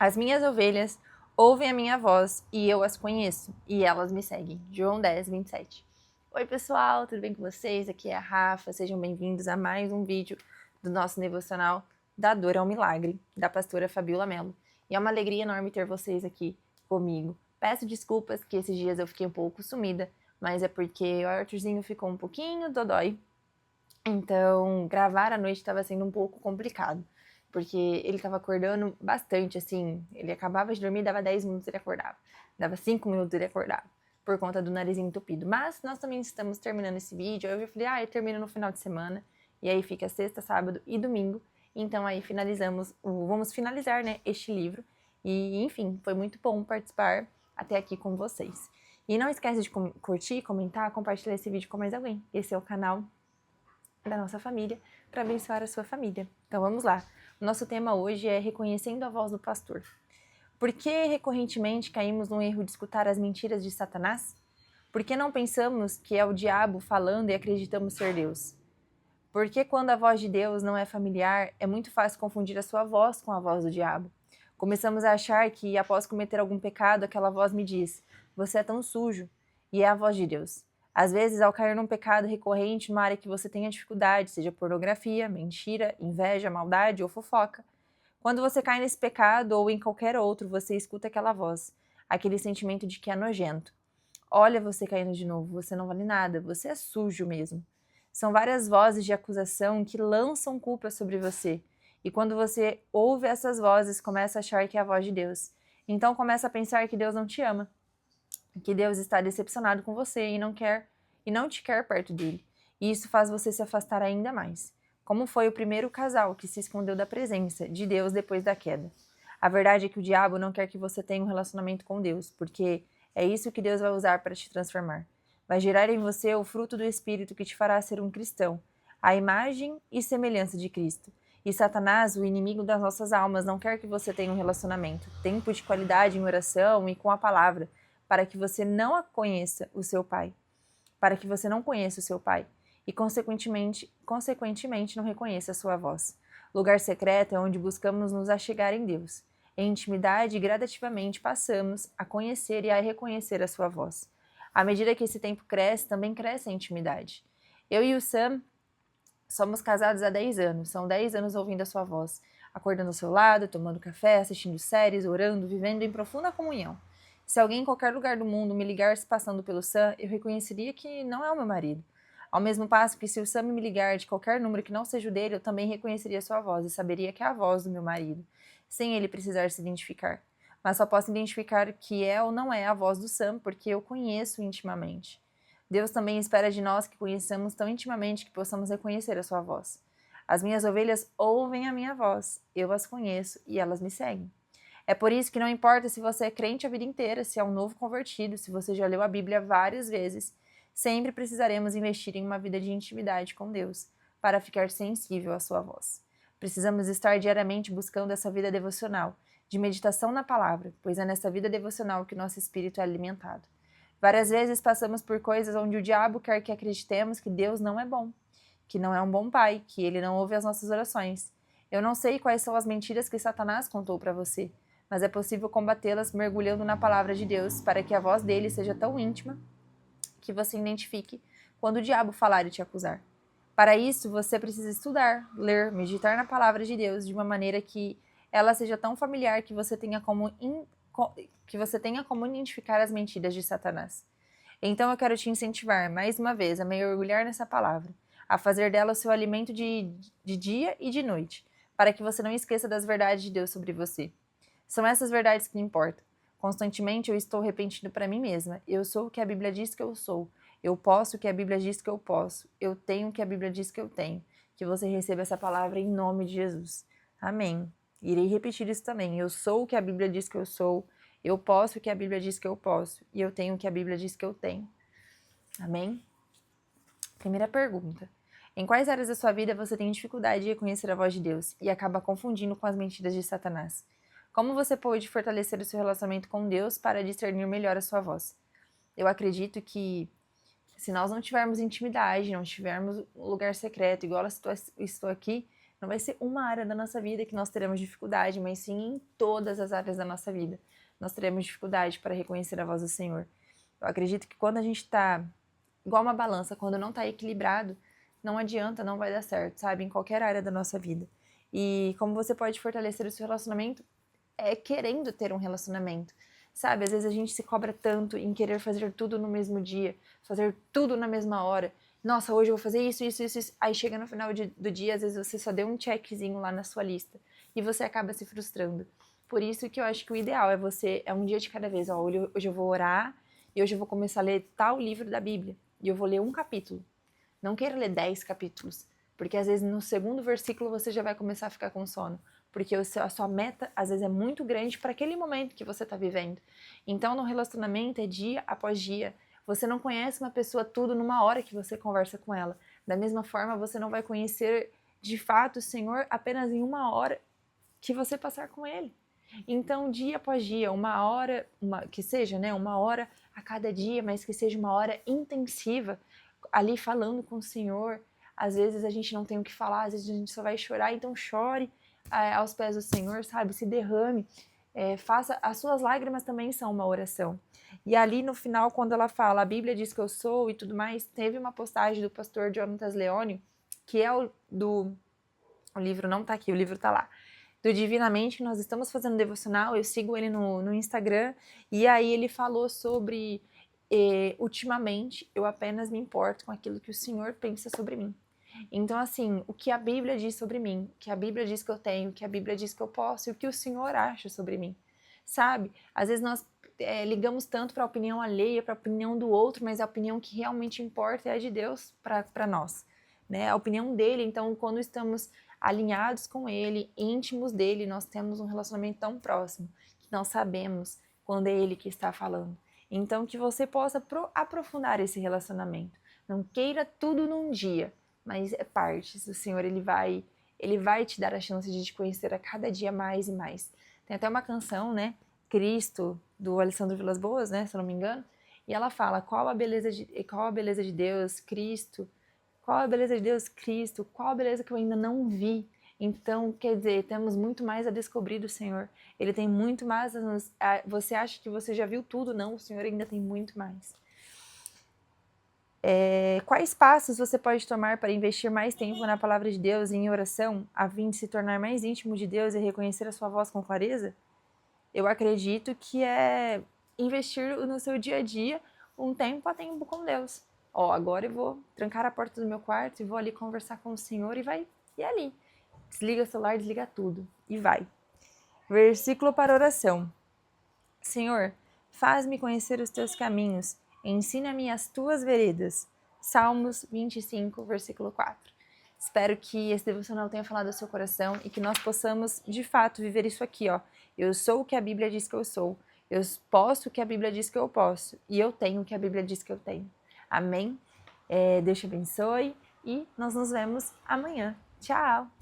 As minhas ovelhas ouvem a minha voz e eu as conheço e elas me seguem. João 10, 27. Oi pessoal, tudo bem com vocês? Aqui é a Rafa, sejam bem-vindos a mais um vídeo do nosso devocional Da Dor ao Milagre, da pastora Fabiola Mello. E é uma alegria enorme ter vocês aqui comigo. Peço desculpas que esses dias eu fiquei um pouco sumida, mas é porque o Arthurzinho ficou um pouquinho dodói. Então, gravar à noite estava sendo um pouco complicado, porque ele estava acordando bastante, assim, ele acabava de dormir, dava 10 minutos ele acordava, dava 5 minutos ele acordava, por conta do narizinho entupido. Mas nós também estamos terminando esse vídeo, eu falei, eu termino no final de semana, e aí fica sexta, sábado e domingo, então aí vamos finalizar, né, este livro, e enfim, foi muito bom participar até aqui com vocês. E não esquece de curtir, comentar, compartilhar esse vídeo com mais alguém. Esse é o canal da nossa família, para abençoar a sua família. Então vamos lá. O nosso tema hoje é reconhecendo a voz do pastor. Por que recorrentemente caímos no erro de escutar as mentiras de Satanás? Por que não pensamos que é o diabo falando e acreditamos ser Deus? Por que quando a voz de Deus não é familiar, é muito fácil confundir a sua voz com a voz do diabo? Começamos a achar que, após cometer algum pecado, aquela voz me diz, você é tão sujo, e é a voz de Deus. Às vezes, ao cair num pecado recorrente, numa área que você tenha dificuldade, seja pornografia, mentira, inveja, maldade ou fofoca, quando você cai nesse pecado ou em qualquer outro, você escuta aquela voz, aquele sentimento de que é nojento. Olha você caindo de novo, você não vale nada, você é sujo mesmo. São várias vozes de acusação que lançam culpa sobre você. E quando você ouve essas vozes, começa a achar que é a voz de Deus. Então começa a pensar que Deus não te ama, que Deus está decepcionado com você e não te quer perto dele. E isso faz você se afastar ainda mais. Como foi o primeiro casal que se escondeu da presença de Deus depois da queda. A verdade é que o diabo não quer que você tenha um relacionamento com Deus, porque é isso que Deus vai usar para te transformar. Vai gerar em você o fruto do Espírito que te fará ser um cristão, a imagem e semelhança de Cristo. E Satanás, o inimigo das nossas almas, não quer que você tenha um relacionamento, tempo de qualidade em oração e com a palavra, para que você não conheça o seu Pai. Para que você não conheça o seu Pai e, consequentemente não reconheça a sua voz. Lugar secreto é onde buscamos nos achegar em Deus. Em intimidade, gradativamente passamos a conhecer e a reconhecer a sua voz. À medida que esse tempo cresce, também cresce a intimidade. Eu e o Sam somos casados há 10 anos, são 10 anos ouvindo a sua voz, acordando ao seu lado, tomando café, assistindo séries, orando, vivendo em profunda comunhão. Se alguém em qualquer lugar do mundo me ligasse passando pelo Sam, eu reconheceria que não é o meu marido. Ao mesmo passo que se o Sam me ligar de qualquer número que não seja o dele, eu também reconheceria sua voz e saberia que é a voz do meu marido, sem ele precisar se identificar. Mas só posso identificar que é ou não é a voz do Sam, porque eu conheço intimamente. Deus também espera de nós que conheçamos tão intimamente que possamos reconhecer a sua voz. As minhas ovelhas ouvem a minha voz, eu as conheço e elas me seguem. É por isso que não importa se você é crente a vida inteira, se é um novo convertido, se você já leu a Bíblia várias vezes, sempre precisaremos investir em uma vida de intimidade com Deus, para ficar sensível à sua voz. Precisamos estar diariamente buscando essa vida devocional, de meditação na palavra, pois é nessa vida devocional que nosso espírito é alimentado. Várias vezes passamos por coisas onde o diabo quer que acreditemos que Deus não é bom, que não é um bom pai, que ele não ouve as nossas orações. Eu não sei quais são as mentiras que Satanás contou para você, mas é possível combatê-las mergulhando na palavra de Deus para que a voz dele seja tão íntima que você identifique quando o diabo falar e te acusar. Para isso, você precisa estudar, ler, meditar na palavra de Deus de uma maneira que ela seja tão familiar que você tenha como identificar as mentiras de Satanás. Então eu quero te incentivar, mais uma vez, a mergulhar nessa palavra, a fazer dela o seu alimento de dia e de noite, para que você não esqueça das verdades de Deus sobre você. São essas verdades que importam. Constantemente eu estou repetindo para mim mesma, eu sou o que a Bíblia diz que eu sou, eu posso o que a Bíblia diz que eu posso, eu tenho o que a Bíblia diz que eu tenho. Que você receba essa palavra em nome de Jesus. Amém. Irei repetir isso também, eu sou o que a Bíblia diz que eu sou, eu posso o que a Bíblia diz que eu posso, e eu tenho o que a Bíblia diz que eu tenho. Amém? Primeira pergunta. Em quais áreas da sua vida você tem dificuldade de reconhecer a voz de Deus e acaba confundindo com as mentiras de Satanás? Como você pode fortalecer o seu relacionamento com Deus para discernir melhor a sua voz? Eu acredito que se nós não tivermos intimidade, não tivermos um lugar secreto, igual eu estou aqui, Não vai ser uma área da nossa vida que nós teremos dificuldade, mas sim em todas as áreas da nossa vida. Nós teremos dificuldade para reconhecer a voz do Senhor. Eu acredito que quando a gente está igual uma balança, quando não está equilibrado, não adianta, não vai dar certo, sabe? Em qualquer área da nossa vida. E como você pode fortalecer o seu relacionamento é querendo ter um relacionamento, sabe? Às vezes a gente se cobra tanto em querer fazer tudo no mesmo dia, fazer tudo na mesma hora. Nossa, hoje eu vou fazer isso. Aí chega no final do dia, às vezes você só deu um checkzinho lá na sua lista e você acaba se frustrando. Por isso que eu acho que o ideal é um dia de cada vez. Ó, hoje eu vou orar e hoje eu vou começar a ler tal livro da Bíblia e eu vou ler um capítulo. Não queira ler 10 capítulos, porque às vezes no segundo versículo você já vai começar a ficar com sono, porque a sua meta às vezes é muito grande para aquele momento que você está vivendo. Então no relacionamento é dia após dia. Você não conhece uma pessoa tudo numa hora que você conversa com ela. Da mesma forma, você não vai conhecer de fato o Senhor apenas em uma hora que você passar com Ele. Então, dia após dia, uma hora, que seja, né, uma hora a cada dia, mas que seja uma hora intensiva, ali falando com o Senhor. Às vezes a gente não tem o que falar, às vezes a gente só vai chorar, então chore aos pés do Senhor, sabe? Se derrame, faça, as suas lágrimas também são uma oração. E ali no final, quando ela fala, a Bíblia diz que eu sou e tudo mais, teve uma postagem do pastor Jonatas Leone, que é o livro não tá aqui, o livro tá lá, do Divinamente, nós estamos fazendo devocional, eu sigo ele no Instagram, e aí ele falou sobre, ultimamente, eu apenas me importo com aquilo que o Senhor pensa sobre mim. Então, assim, o que a Bíblia diz sobre mim, o que a Bíblia diz que eu tenho, o que a Bíblia diz que eu posso, e o que o Senhor acha sobre mim, sabe? Às vezes nós ligamos tanto para a opinião alheia, para a opinião do outro, mas a opinião que realmente importa é a de Deus para nós, né? A opinião dele. Então, quando estamos alinhados com ele, íntimos dele, nós temos um relacionamento tão próximo que nós sabemos quando é ele que está falando. Então, que você possa aprofundar esse relacionamento. Não queira tudo num dia, mas é partes. O Senhor, ele vai te dar a chance de te conhecer a cada dia mais e mais. Tem até uma canção, né? Cristo, do Alessandro Vilas Boas, né? Se eu não me engano. E ela fala, qual a beleza de Deus, Cristo, qual a beleza de Deus, Cristo, qual a beleza que eu ainda não vi. Então, quer dizer, temos muito mais a descobrir do Senhor. Ele tem muito mais você acha que você já viu tudo? Não, o Senhor ainda tem muito mais. Quais passos você pode tomar para investir mais tempo na palavra de Deus e em oração, a fim de se tornar mais íntimo de Deus e reconhecer a sua voz com clareza? Eu acredito que é investir no seu dia a dia um tempo a tempo com Deus. Ó, agora eu vou trancar a porta do meu quarto e vou ali conversar com o Senhor e ali. Desliga o celular, desliga tudo e vai. Versículo para oração. Senhor, faz-me conhecer os teus caminhos, ensina-me as tuas veredas. Salmos 25, versículo 4. Espero que esse devocional tenha falado ao seu coração e que nós possamos, de fato, viver isso aqui, ó. Eu sou o que a Bíblia diz que eu sou. Eu posso o que a Bíblia diz que eu posso. E eu tenho o que a Bíblia diz que eu tenho. Amém? Deus te abençoe e nós nos vemos amanhã. Tchau!